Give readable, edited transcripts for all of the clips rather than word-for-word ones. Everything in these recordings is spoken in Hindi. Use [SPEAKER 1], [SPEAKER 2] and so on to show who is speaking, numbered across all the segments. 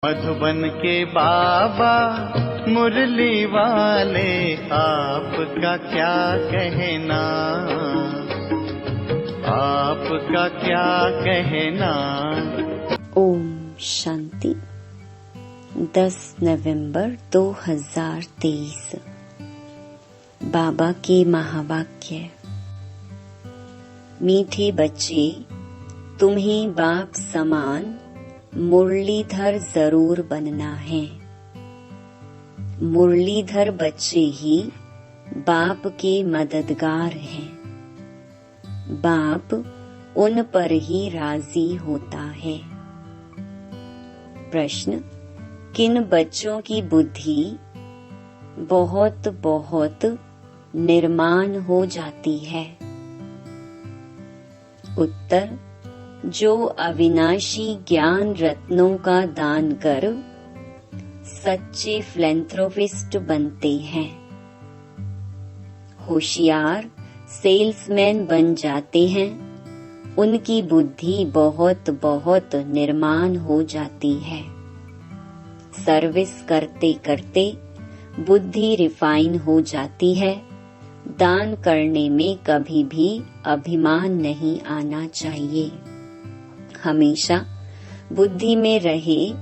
[SPEAKER 1] मधुबन के बाबा मुरली वाले, आपका क्या कहना, आपका क्या कहना।
[SPEAKER 2] ओम शांति। 10 नवंबर 2023। बाबा के महावाक्य। मीठे बच्चे, तुम्हें बाप समान मुरलीधर जरूर बनना है। मुरलीधर बच्चे ही बाप के मददगार हैं। बाप उन पर ही राजी होता है। प्रश्न: किन बच्चों की बुद्धि बहुत बहुत निर्माण हो जाती है? उत्तर: जो अविनाशी ज्ञान रत्नों का दान कर सच्चे फिलैंथ्रोपिस्ट बनते हैं। होशियार सेल्समैन बन जाते हैं। उनकी बुद्धि बहुत बहुत निर्माण हो जाती है। सर्विस करते करते बुद्धि रिफाइन हो जाती है। दान करने में कभी भी अभिमान नहीं आना चाहिए। हमेशा बुद्धि में रहे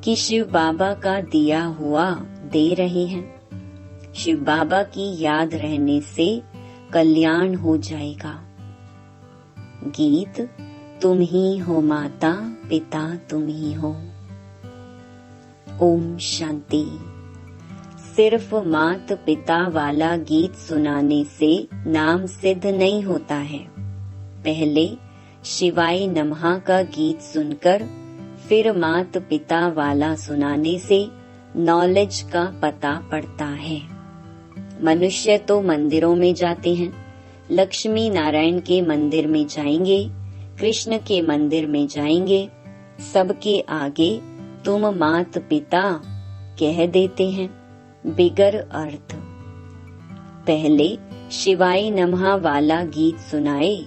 [SPEAKER 2] कि शिव बाबा का दिया हुआ दे रहे हैं। शिव बाबा की याद रहने से कल्याण हो जाएगा। गीत: तुम ही हो माता पिता, तुम ही हो। ओम शांति। सिर्फ मात पिता वाला गीत सुनाने से नाम सिद्ध नहीं होता है। पहले शिवाय नमः का गीत सुनकर फिर मात पिता वाला सुनाने से नॉलेज का पता पड़ता है। मनुष्य तो मंदिरों में जाते हैं, लक्ष्मी नारायण के मंदिर में जाएंगे, कृष्ण के मंदिर में जाएंगे, सबके आगे तुम मात पिता कह देते हैं बिगर अर्थ। पहले शिवाय नमः वाला गीत सुनाए,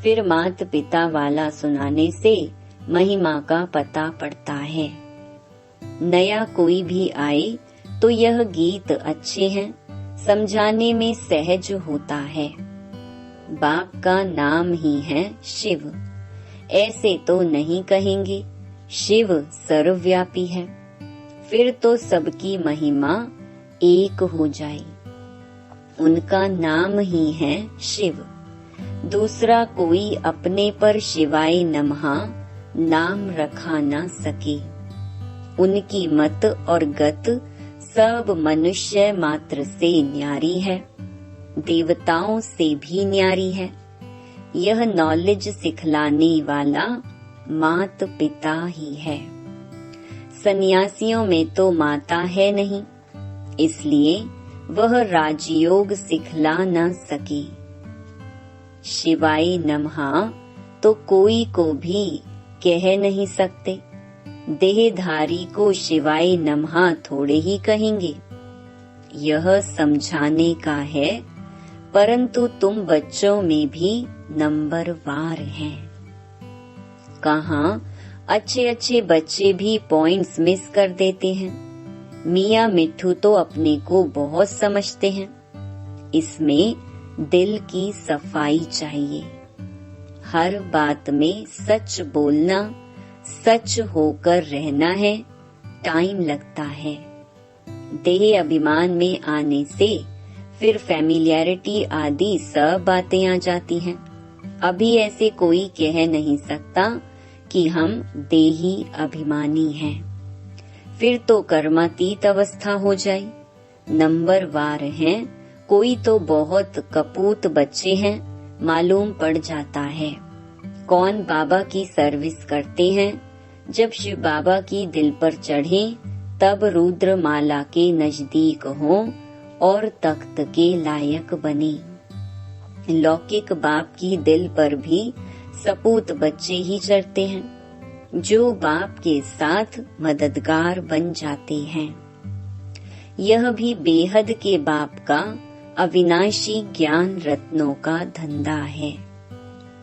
[SPEAKER 2] फिर मात पिता वाला सुनाने से महिमा का पता पड़ता है। नया कोई भी आए तो यह गीत अच्छे हैं, समझाने में सहज होता है। बाप का नाम ही है शिव। ऐसे तो नहीं कहेंगे शिव सर्वव्यापी है, फिर तो सबकी महिमा एक हो जाए। उनका नाम ही है शिव। दूसरा कोई अपने पर शिवाय नमः नाम रखा न सके। उनकी मत और गत सब मनुष्य मात्र से न्यारी है, देवताओं से भी न्यारी है। यह नॉलेज सिखलाने वाला मात पिता ही है। सन्यासियों में तो माता है नहीं, इसलिए वह राजयोग सिखला न सके। शिवाय नमः तो कोई को भी कह नहीं सकते। देहधारी को शिवाय नमः थोड़े ही कहेंगे। यह समझाने का है, परंतु तुम बच्चों में भी नंबरवार हैं। कहाँ अच्छे अच्छे बच्चे भी पॉइंट्स मिस कर देते हैं। मियाँ मिट्ठू तो अपने को बहुत समझते हैं। इसमें दिल की सफाई चाहिए। हर बात में सच बोलना, सच होकर रहना है। टाइम लगता है। देह अभिमान में आने से फिर फैमिलियरिटी आदि सब बातें आ जाती हैं। अभी ऐसे कोई कह नहीं सकता कि हम देही अभिमानी हैं। फिर तो कर्मातीत अवस्था हो जाए। नंबरवार हैं। कोई तो बहुत कपूत बच्चे हैं, मालूम पड़ जाता है। कौन बाबा की सर्विस करते हैं। जब शिव बाबा की दिल पर चढ़े तब रुद्र माला के नजदीक हों और तख्त के लायक बने। लौकिक बाप की दिल पर भी सपूत बच्चे ही चढ़ते हैं, जो बाप के साथ मददगार बन जाते हैं। यह भी बेहद के बाप का अविनाशी ज्ञान रत्नों का धंधा है।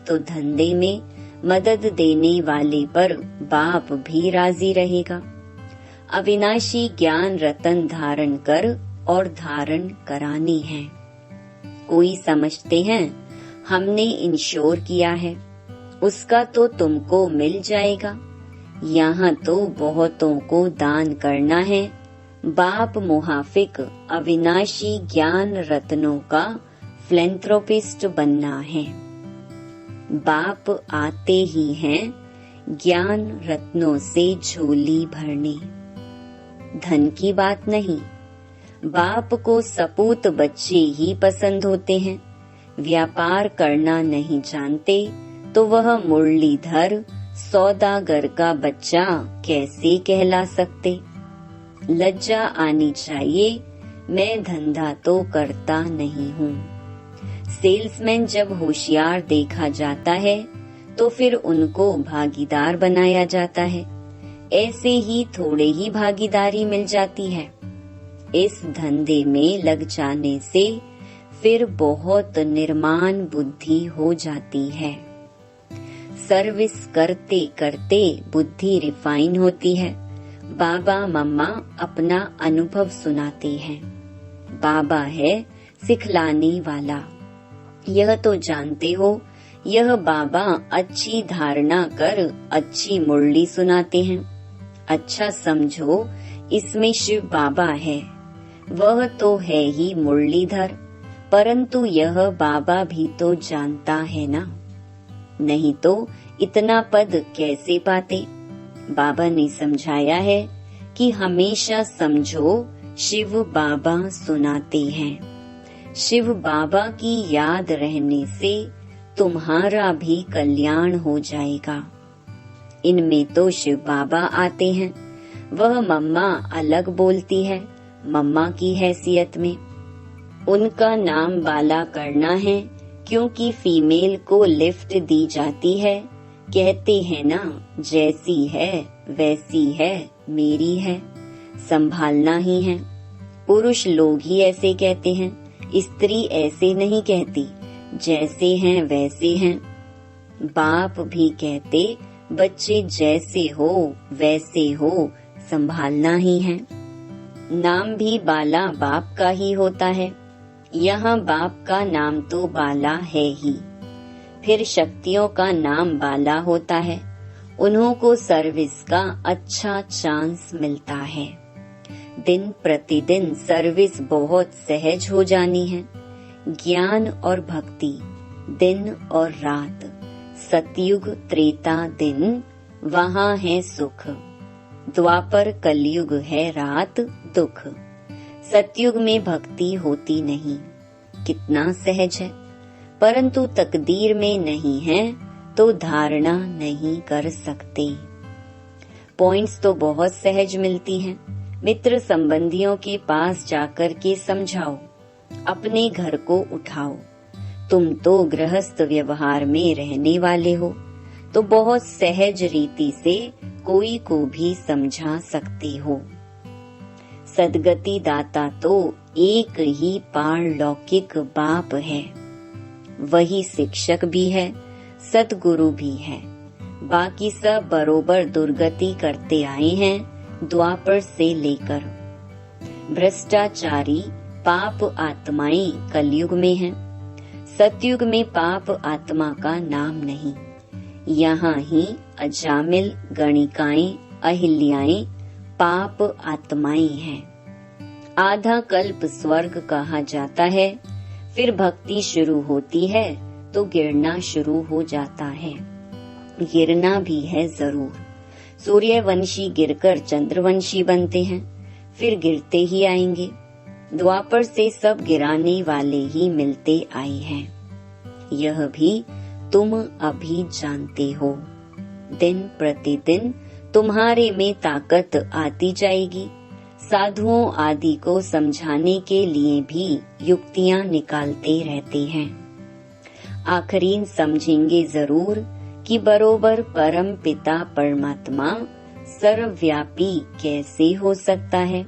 [SPEAKER 2] तो धंधे में मदद देने वाले पर बाप भी राजी रहेगा। अविनाशी ज्ञान रतन धारण कर और धारण करानी है। कोई समझते हैं हमने इंश्योर किया है, उसका तो तुमको मिल जाएगा। यहाँ तो बहुतों को दान करना है। बाप मुहाफिक अविनाशी ज्ञान रत्नों का फिलैंथ्रोपिस्ट बनना है। बाप आते ही हैं ज्ञान रत्नों से झोली भरने, धन की बात नहीं। बाप को सपूत बच्चे ही पसंद होते हैं। व्यापार करना नहीं जानते तो वह मुरलीधर सौदागर का बच्चा कैसे कहला सकते। लज्जा आनी चाहिए, मैं धंधा तो करता नहीं हूँ। सेल्समैन जब होशियार देखा जाता है तो फिर उनको भागीदार बनाया जाता है। ऐसे ही थोड़े ही भागीदारी मिल जाती है। इस धंधे में लग जाने से फिर बहुत निर्माण बुद्धि हो जाती है। सर्विस करते करते बुद्धि रिफाइन होती है। बाबा मम्मा अपना अनुभव सुनाते हैं। बाबा है सिखलाने वाला। यह तो जानते हो, यह बाबा अच्छी धारणा कर अच्छी मुरली सुनाते हैं। अच्छा समझो, इसमें शिव बाबा है, वह तो है ही मुरलीधर, परंतु यह बाबा भी तो जानता है ना, नहीं तो इतना पद कैसे पाते। बाबा ने समझाया है कि हमेशा समझो शिव बाबा सुनाते हैं। शिव बाबा की याद रहने से तुम्हारा भी कल्याण हो जाएगा। इनमें तो शिव बाबा आते हैं, वह मम्मा अलग बोलती है मम्मा की हैसियत में। उनका नाम बाला करना है, क्योंकि फीमेल को लिफ्ट दी जाती है। कहते हैं ना, जैसी है वैसी है मेरी है, संभालना ही है। पुरुष लोग ही ऐसे कहते हैं, स्त्री ऐसे नहीं कहती, जैसे हैं वैसे हैं। बाप भी कहते बच्चे जैसे हो वैसे हो, संभालना ही है। नाम भी बाला बाप का ही होता है। यहाँ बाप का नाम तो बाला है ही, फिर शक्तियों का नाम बाला होता है। उन्हों को सर्विस का अच्छा चांस मिलता है। दिन प्रतिदिन सर्विस बहुत सहज हो जानी है। ज्ञान और भक्ति दिन और रात, सतयुग त्रेता दिन वहाँ है सुख, द्वापर कलयुग है रात दुख। सतयुग में भक्ति होती नहीं, कितना सहज है, परंतु तकदीर में नहीं है तो धारणा नहीं कर सकते। पॉइंट्स तो बहुत सहज मिलती हैं। मित्र संबंधियों के पास जाकर के समझाओ, अपने घर को उठाओ। तुम तो गृहस्थ व्यवहार में रहने वाले हो, तो बहुत सहज रीति से कोई को भी समझा सकते हो। सदगति दाता तो एक ही पारलौकिक बाप है, वही शिक्षक भी है, सद्गुरु भी है। बाकी सब बरोबर दुर्गति करते आए हैं द्वापर से लेकर। भ्रष्टाचारी पाप आत्माएं कलयुग में हैं। सतयुग में पाप आत्मा का नाम नहीं। यहाँ ही अजामिल, गणिकाएं, अहिल्याएं पाप आत्माएं हैं। आधा कल्प स्वर्ग कहा जाता है, फिर भक्ति शुरू होती है तो गिरना शुरू हो जाता है। गिरना भी है जरूर। सूर्यवंशी गिरकर चंद्रवंशी बनते हैं, फिर गिरते ही आएंगे। द्वापर से सब गिराने वाले ही मिलते आए हैं। यह भी तुम अभी जानते हो। दिन प्रतिदिन तुम्हारे में ताकत आती जाएगी। साधुओं आदि को समझाने के लिए भी युक्तियां निकालते रहते हैं। आखिरीन समझेंगे जरूर कि बरोबर परम पिता परमात्मा सर्वव्यापी कैसे हो सकता है।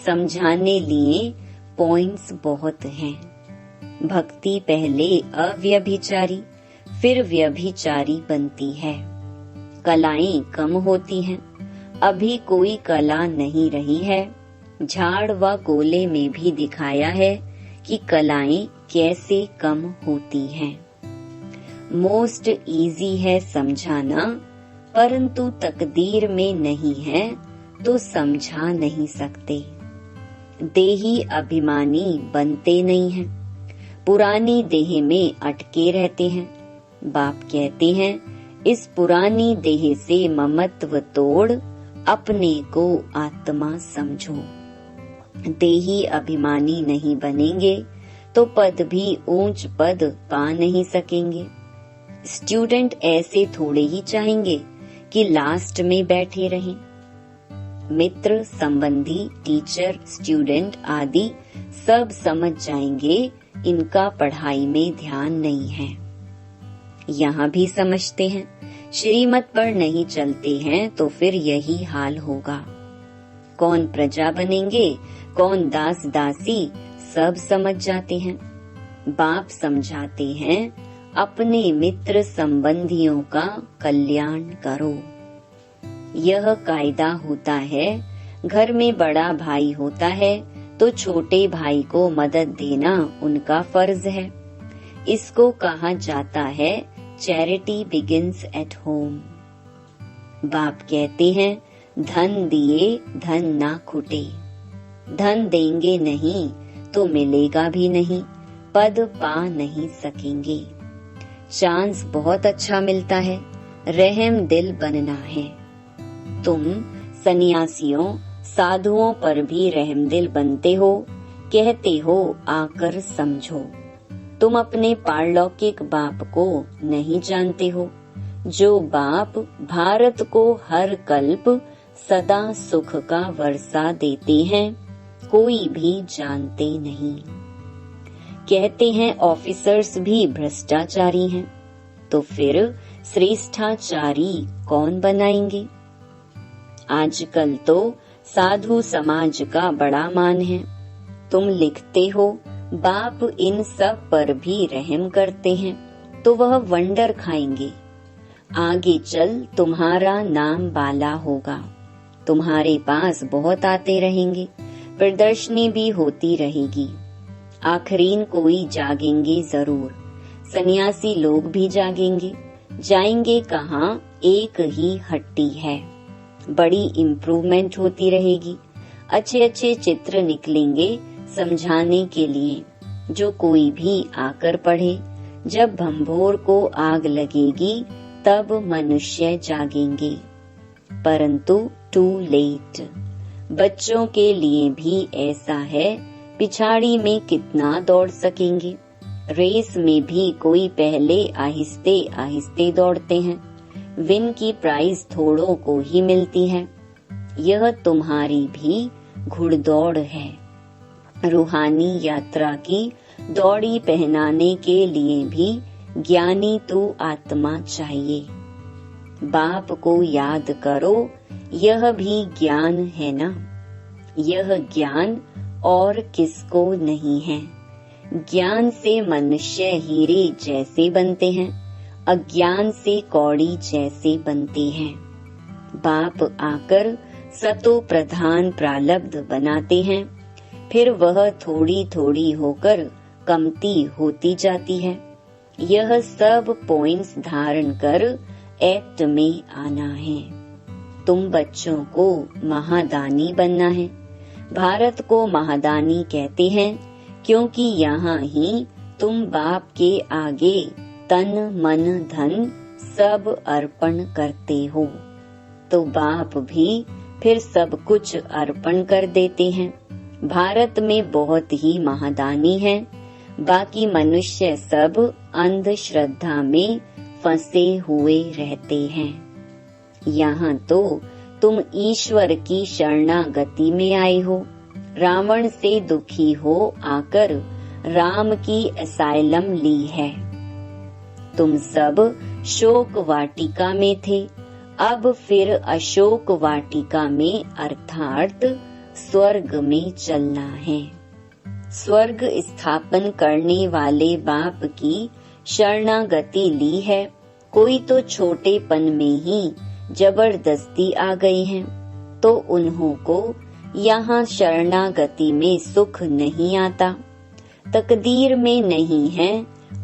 [SPEAKER 2] समझाने लिए पॉइंट्स बहुत हैं। भक्ति पहले अव्यभिचारी फिर व्यभिचारी बनती है। कलाएं कम होती हैं, अभी कोई कला नहीं रही है। झाड़ व गोले में भी दिखाया है कि कलाएं कैसे कम होती हैं। मोस्ट इजी है समझाना, परंतु तकदीर में नहीं है तो समझा नहीं सकते। देही अभिमानी बनते नहीं हैं, पुरानी देह में अटके रहते हैं। बाप कहते हैं, इस पुरानी देह से ममत्व तोड़ अपने को आत्मा समझो। देही अभिमानी नहीं बनेंगे तो पद भी ऊंच पद पा नहीं सकेंगे। स्टूडेंट ऐसे थोड़े ही चाहेंगे कि लास्ट में बैठे रहें। मित्र, संबंधी, टीचर, स्टूडेंट आदि सब समझ जाएंगे इनका पढ़ाई में ध्यान नहीं है। यहाँ भी समझते हैं, श्रीमत पर नहीं चलते हैं तो फिर यही हाल होगा। कौन प्रजा बनेंगे, कौन दास दासी, सब समझ जाते हैं। बाप समझाते हैं, अपने मित्र संबंधियों का कल्याण करो। यह कायदा होता है, घर में बड़ा भाई होता है तो छोटे भाई को मदद देना उनका फर्ज है। इसको कहा जाता है चैरिटी बिगिंस एट होम। बाप कहते हैं, धन दिए धन ना खुटे। धन देंगे नहीं तो मिलेगा भी नहीं, पद पा नहीं सकेंगे। चांस बहुत अच्छा मिलता है, रहम दिल बनना है। तुम सन्यासियों, साधुओं पर भी रहमदिल बनते हो, कहते हो आकर समझो। तुम अपने पारलौकिक बाप को नहीं जानते हो, जो बाप भारत को हर कल्प सदा सुख का वर्षा देते हैं, कोई भी जानते नहीं। कहते हैं ऑफिसर्स भी भ्रष्टाचारी हैं, तो फिर श्रेष्ठाचारी कौन बनाएंगे? आजकल तो साधु समाज का बड़ा मान है। तुम लिखते हो बाप इन सब पर भी रहम करते हैं, तो वह वंडर खाएंगे। आगे चल तुम्हारा नाम बाला होगा, तुम्हारे पास बहुत आते रहेंगे, प्रदर्शनी भी होती रहेगी। आखरीन कोई जागेंगे जरूर, सन्यासी लोग भी जागेंगे। जाएंगे कहाँ, एक ही हट्टी है। बड़ी इम्प्रूवमेंट होती रहेगी, अच्छे अच्छे चित्र निकलेंगे समझाने के लिए, जो कोई भी आकर पढ़े। जब भंभोर को आग लगेगी तब मनुष्य जागेंगे, परंतु टू लेट। बच्चों के लिए भी ऐसा है, पिछाड़ी में कितना दौड़ सकेंगे। रेस में भी कोई पहले आहिस्ते आहिस्ते दौड़ते हैं, विन की प्राइज थोड़ों को ही मिलती है। यह तुम्हारी भी घुड़दौड़ है। रूहानी यात्रा की दौड़ी पहनाने के लिए भी ज्ञानी तो आत्मा चाहिए। बाप को याद करो, यह भी ज्ञान है ना। यह ज्ञान और किसको नहीं है। ज्ञान से मनुष्य हीरे जैसे बनते हैं, अज्ञान से कौड़ी जैसे बनते हैं। बाप आकर सतो प्रधान प्रालब्ध बनाते हैं, फिर वह थोड़ी थोड़ी होकर कमती होती जाती है। यह सब पॉइंट्स धारण कर एक्ट में आना है। तुम बच्चों को महादानी बनना है। भारत को महादानी कहते हैं क्योंकि यहाँ ही तुम बाप के आगे तन मन धन सब अर्पण करते हो, तो बाप भी फिर सब कुछ अर्पण कर देते हैं। भारत में बहुत ही महादानी है, बाकी मनुष्य सब अंधश्रद्धा में फंसे हुए रहते हैं। यहाँ तो तुम ईश्वर की शरणागति में आए हो। रावण से दुखी हो आकर राम की असाइलम ली है। तुम सब शोक वाटिका में थे, अब फिर अशोक वाटिका में अर्थात स्वर्ग में चलना है। स्वर्ग स्थापन करने वाले बाप की शरणागति ली है। कोई तो छोटेपन में ही जबरदस्ती आ गई है, तो उन्हों को यहाँ शरणागति में सुख नहीं आता, तकदीर में नहीं है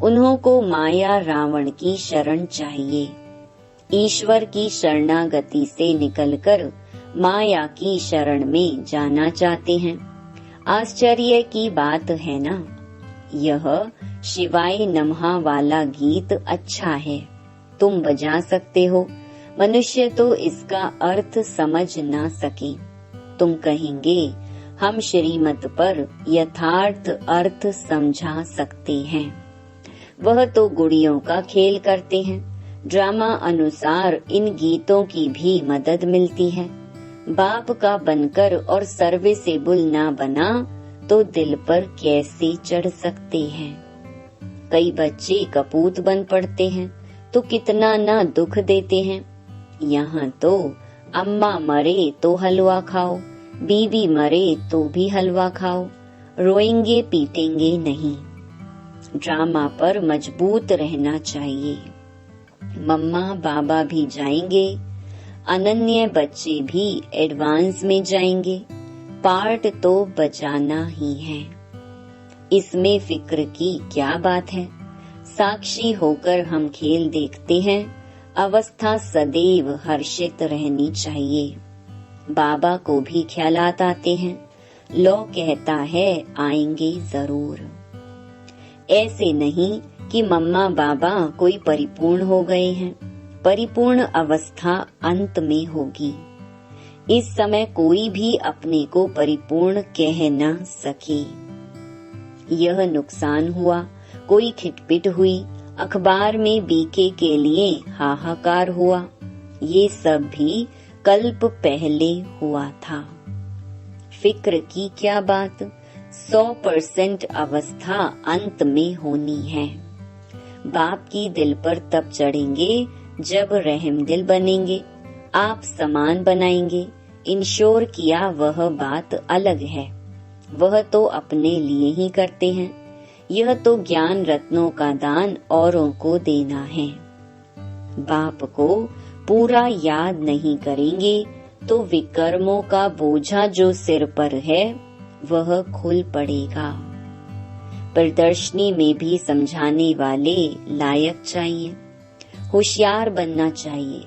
[SPEAKER 2] उन्हों को माया रावण की शरण चाहिए। ईश्वर की शरणागति से निकलकर माया की शरण में जाना चाहते हैं। आश्चर्य की बात है ना। यह शिवाय नमः वाला गीत अच्छा है, तुम बजा सकते हो, मनुष्य तो इसका अर्थ समझ ना सके। तुम कहेंगे हम श्रीमत पर यथार्थ अर्थ समझा सकते हैं। वह तो गुड़ियों का खेल करते हैं। ड्रामा अनुसार इन गीतों की भी मदद मिलती है। बाप का बनकर और सर्विसेबल ना बना तो दिल पर कैसे चढ़ सकते हैं। कई बच्चे कपूत बन पड़ते हैं तो कितना ना दुख देते हैं। यहाँ तो अम्मा मरे तो हलवा खाओ, बीवी मरे तो भी हलवा खाओ, रोएंगे पीटेंगे नहीं। ड्रामा पर मजबूत रहना चाहिए। मम्मा बाबा भी जाएंगे, अनन्य बच्चे भी एडवांस में जाएंगे, पार्ट तो बजाना ही है। इसमें फिक्र की क्या बात है। साक्षी होकर हम खेल देखते हैं। अवस्था सदैव हर्षित रहनी चाहिए। बाबा को भी ख्यालात आते हैं। लौ कहता है आएंगे जरूर। ऐसे नहीं कि मम्मा बाबा कोई परिपूर्ण हो गए हैं। परिपूर्ण अवस्था अंत में होगी। इस समय कोई भी अपने को परिपूर्ण कह न सके। यह नुकसान हुआ, कोई खिटपिट हुई, अखबार में बीके के लिए हाहाकार हुआ, ये सब भी कल्प पहले हुआ था। फिक्र की क्या बात। 100% अवस्था अंत में होनी है। बाप की दिल पर तब चढ़ेंगे जब रहम दिल बनेंगे, आप समान बनाएंगे। इंश्योर किया वह बात अलग है, वह तो अपने लिए ही करते हैं। यह तो ज्ञान रत्नों का दान औरों को देना है। बाप को पूरा याद नहीं करेंगे तो विकर्मों का बोझा जो सिर पर है वह खुल पड़ेगा। प्रदर्शनी में भी समझाने वाले लायक चाहिए, होशियार बनना चाहिए।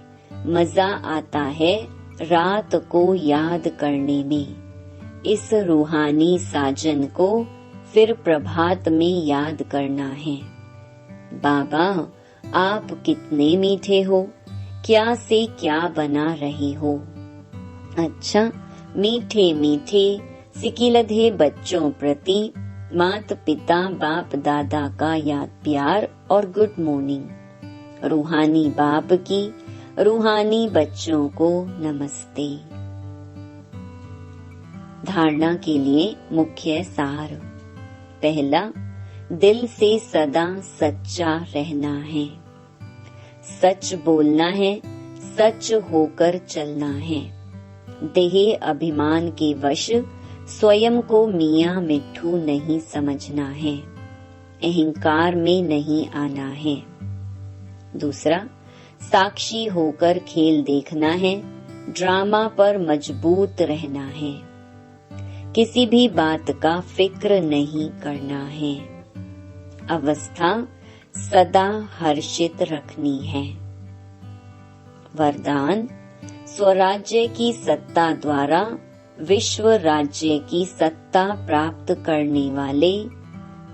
[SPEAKER 2] मजा आता है रात को याद करने में। इस रूहानी साजन को फिर प्रभात में याद करना है। बाबा आप कितने मीठे हो, क्या से क्या बना रहे हो। अच्छा, मीठे मीठे सिकिलधे बच्चों प्रति माता पिता बाप दादा का याद प्यार और गुड मॉर्निंग। रूहानी बाप की रूहानी बच्चों को नमस्ते। धारणा के लिए मुख्य सार। पहला, दिल से सदा सच्चा रहना है। सच बोलना है, सच होकर चलना है। देह अभिमान के वश स्वयं को मियाँ मिट्ठू नहीं समझना है। अहंकार में नहीं आना है। दूसरा, साक्षी होकर खेल देखना है, ड्रामा पर मजबूत रहना है। किसी भी बात का फिक्र नहीं करना है। अवस्था सदा हर्षित रखनी है। वरदान, स्वराज्य की सत्ता द्वारा विश्व राज्य की सत्ता प्राप्त करने वाले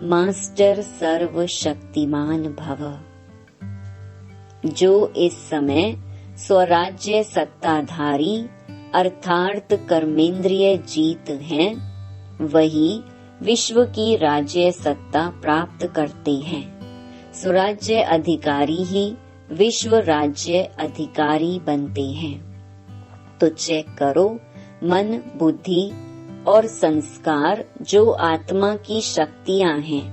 [SPEAKER 2] मास्टर सर्वशक्तिमान भव। जो इस समय स्वराज्य सत्ताधारी अर्थात कर्मेंद्रिय जीत हैं, वही विश्व की राज्य सत्ता प्राप्त करते हैं। स्वराज्य अधिकारी ही विश्व राज्य अधिकारी बनते हैं। तो चेक करो, मन, बुद्धि और संस्कार जो आत्मा की शक्तियां हैं,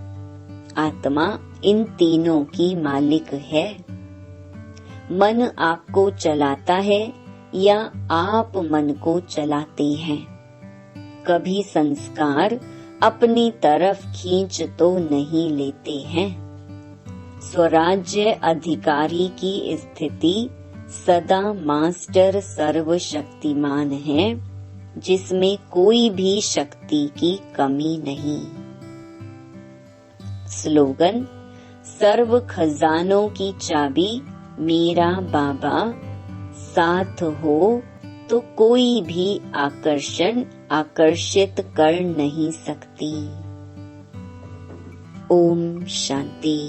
[SPEAKER 2] आत्मा इन तीनों की मालिक है। मन आपको चलाता है या आप मन को चलाते हैं। कभी संस्कार अपनी तरफ खींच तो नहीं लेते हैं। स्वराज्य अधिकारी की स्थिति सदा मास्टर सर्वशक्तिमान है, जिसमें कोई भी शक्ति की कमी नहीं। स्लोगन: सर्व खजानों की चाबी मेरा बाबा, साथ हो तो कोई भी आकर्षण आकर्षित कर नहीं सकती। ओम शांति।